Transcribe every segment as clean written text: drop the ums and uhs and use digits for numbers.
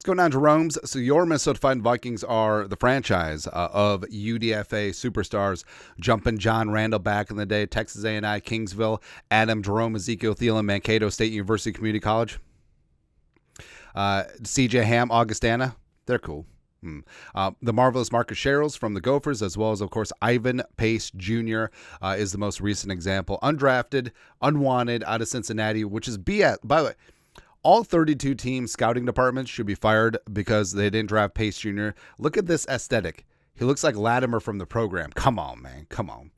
Going on, Jerome's. So your Minnesota Vikings are the franchise of UDFA superstars. Jumping John Randall back in the day, Texas A&I, Kingsville, Adam, Jerome, Ezekiel Thielen, Mankato State University Community College. CJ Ham, Augustana. They're cool. The marvelous Marcus Sherrills from the Gophers, as well as, of course, Ivan Pace Jr. Is the most recent example. Undrafted, unwanted, out of Cincinnati, which is BS. By the way, all 32 team scouting departments should be fired because they didn't draft Pace Jr. Look at this aesthetic. He looks like Latimer from the program. Come on, man. Come on.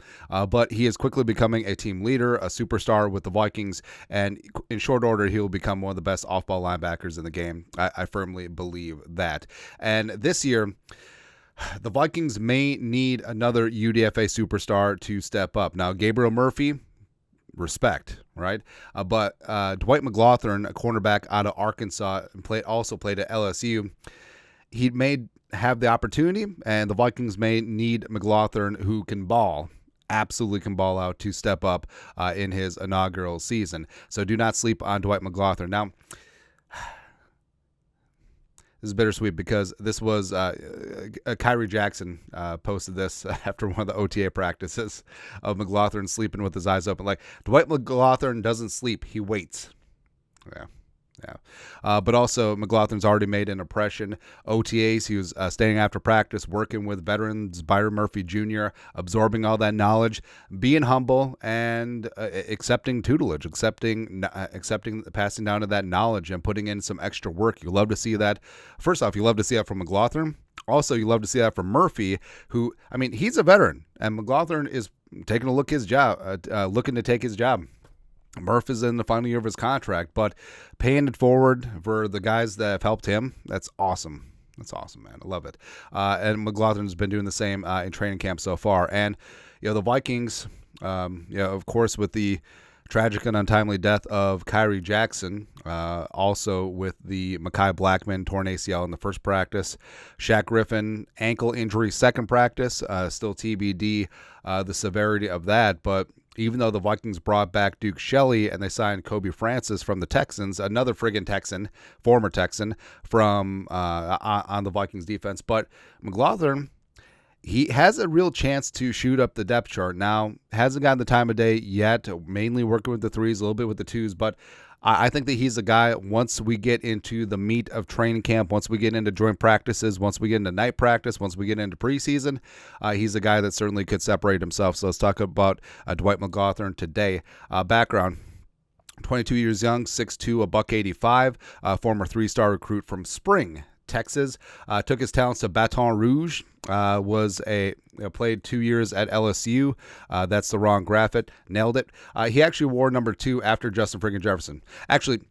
But he is quickly becoming a team leader, a superstar with the Vikings, and in short order, he will become one of the best off-ball linebackers in the game. I firmly believe that. And this year, the Vikings may need another UDFA superstar to step up. Now, Gabriel Murphy, respect, right? But Dwight McGlothern, a cornerback out of Arkansas, also played at LSU. He may have the opportunity, and the Vikings may need McGlothern, who can ball, absolutely can ball out, to step up in his inaugural season. So do not sleep on Dwight McGlothern. Now, this is bittersweet because this was Kyrie Jackson posted this after one of the OTA practices of McGlothern sleeping with his eyes open. Like, Dwight McGlothern doesn't sleep, he waits. Yeah. But also, McGlothern's already made an impression. OTAs, he was staying after practice, working with veterans, Byron Murphy Jr., absorbing all that knowledge, being humble, and accepting tutelage, accepting passing down of that knowledge and putting in some extra work. You love to see that. First off, you love to see that from McGlothern. Also, you love to see that from Murphy, who, I mean, he's a veteran, and McGlothern is taking a look his job, looking to take his job. Murph is in the final year of his contract, but paying it forward for the guys that have helped him, that's awesome. That's awesome, man. I love it. And McGlothern's been doing the same in training camp so far. And, the Vikings, of course, with the tragic and untimely death of Kyrie Jackson, also with the Mekhi Blackman torn ACL in the first practice, Shaq Griffin ankle injury second practice, still TBD, the severity of that, but even though the Vikings brought back Duke Shelley and they signed Kobe Francis from the Texans, another friggin' Texan, former Texan, from on the Vikings defense. But McGlothern, he has a real chance to shoot up the depth chart. Now, hasn't gotten the time of day yet, mainly working with the threes, a little bit with the twos, but I think that he's a guy, once we get into the meat of training camp, once we get into joint practices, once we get into night practice, once we get into preseason, he's a guy that certainly could separate himself. So let's talk about Dwight McGlothern today. Background. 22 years young, 6'2", $185, former three-star recruit from Spring, Texas. Took his talents to Baton Rouge. Played 2 years at LSU. That's the wrong graphic. Nailed it. He actually wore number 2 after Justin friggin' Jefferson. Actually,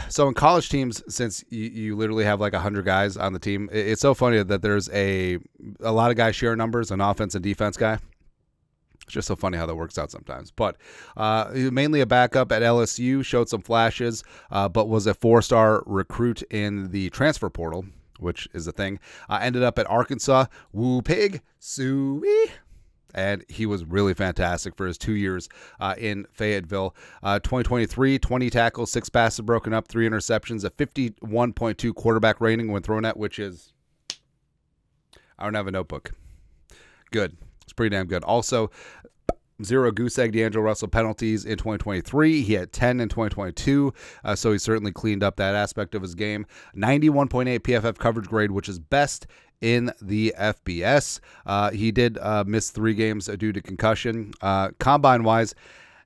so in college teams, since you literally have like 100 guys on the team, it's so funny that there's a lot of guys share numbers, an offense and defense guy. It's just so funny how that works out sometimes. But mainly a backup at LSU, showed some flashes, but was a 4-star recruit in the transfer portal, which is a thing. Ended up at Arkansas. Woo pig, suey. And he was really fantastic for his 2 years in Fayetteville. 2023, 20 tackles, 6 passes broken up, 3 interceptions, a 51.2 quarterback rating when thrown at, which is, I don't have a notebook. Good. It's pretty damn good. Also, 0 goose egg D'Angelo Russell penalties in 2023. He had 10 in 2022, so he certainly cleaned up that aspect of his game. 91.8 PFF coverage grade, which is best in the FBS. He did miss 3 games due to concussion. Combine-wise,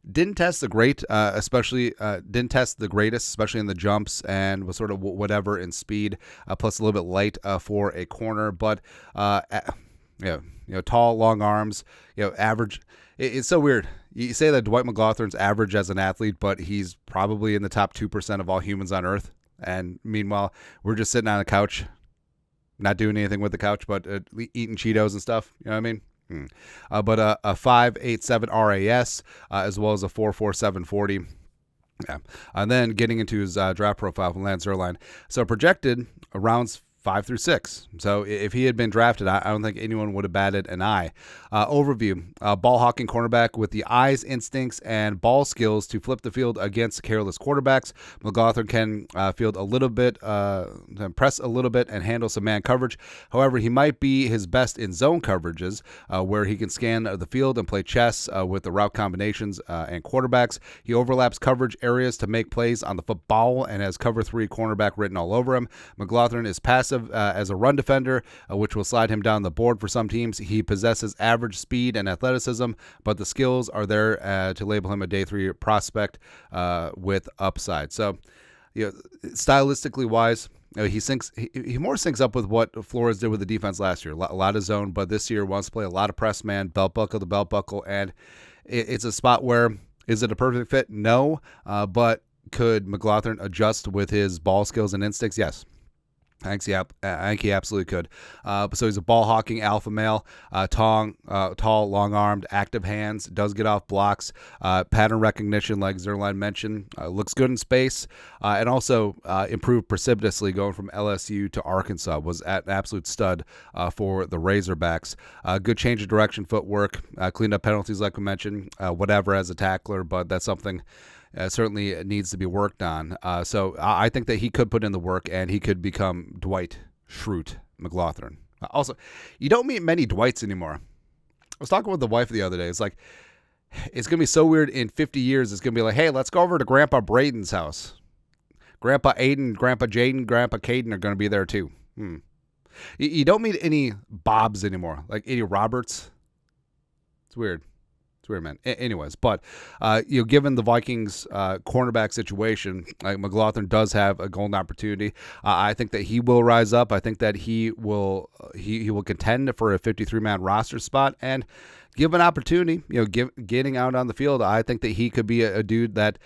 didn't test the greatest, especially in the jumps, and was sort of whatever in speed, plus a little bit light for a corner, but tall, long arms, average. It's so weird. You say that Dwight McGlothern's average as an athlete, but he's probably in the top 2% of all humans on earth. And meanwhile, we're just sitting on a couch, not doing anything with the couch, but eating Cheetos and stuff. You know what I mean? But a 5.87 RAS, as well as a 4.47 40. Yeah. And then getting into his draft profile from Lance Zierlein. So projected rounds 5 through 6. So if he had been drafted, I don't think anyone would have batted an eye. Overview, ball hawking cornerback with the eyes, instincts, and ball skills to flip the field against careless quarterbacks. McGlothern can field a little bit, press a little bit, and handle some man coverage. However, he might be his best in zone coverages, where he can scan the field and play chess with the route combinations and quarterbacks. He overlaps coverage areas to make plays on the football and has cover 3 cornerback written all over him. McGlothern is passive as a run defender, which will slide him down the board for some teams. He possesses average speed and athleticism, but the skills are there to label him a day 3 prospect with upside. So, stylistically wise, he more syncs up with what Flores did with the defense last year. A lot of zone, but this year wants to play a lot of press man, belt buckle to belt buckle, and it's a spot where, is it a perfect fit? No, but could McGlothern adjust with his ball skills and instincts? Yes. I think he absolutely could. So he's a ball-hawking alpha male, tall, long-armed, active hands, does get off blocks, pattern recognition like Zerline mentioned, looks good in space, and also improved precipitously going from LSU to Arkansas, was an absolute stud for the Razorbacks. Good change of direction footwork, cleaned up penalties like we mentioned, whatever as a tackler, but that's something certainly needs to be worked on. So I think that he could put in the work and he could become Dwight Schrute McGlothern. Also, you don't meet many Dwights anymore. I was talking with the wife the other day. It's like, it's going to be so weird in 50 years. It's going to be like, hey, let's go over to Grandpa Braden's house. Grandpa Aiden, Grandpa Jaden, Grandpa Caden are going to be there too. You don't meet any Bobs anymore, like any Roberts. It's weird. Weird, man. Anyways, but given the Vikings cornerback situation, McGlothern does have a golden opportunity. I think that he will rise up. I think that he will contend for a 53-man roster spot and give an opportunity. Getting out on the field. I think that he could be a dude that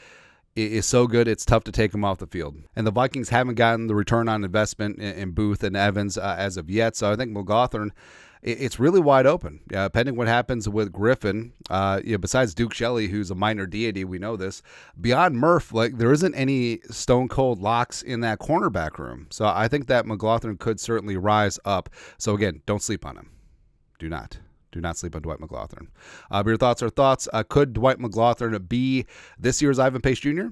is so good it's tough to take him off the field. And the Vikings haven't gotten the return on investment in Booth and Evans as of yet. So I think McGlothern, it's really wide open. Pending what happens with Griffin, besides Duke Shelley, who's a minor deity, we know this. Beyond Murph, there isn't any stone cold locks in that cornerback room. So I think that McGlothern could certainly rise up. So again, don't sleep on him. Do not sleep on Dwight McGlothern. But your thoughts are thoughts. Could Dwight McGlothern be this year's Ivan Pace Jr.?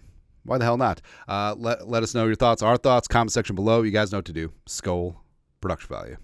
Why the hell not? Let us know your thoughts. Our thoughts, comment section below. You guys know what to do. Skol, production value.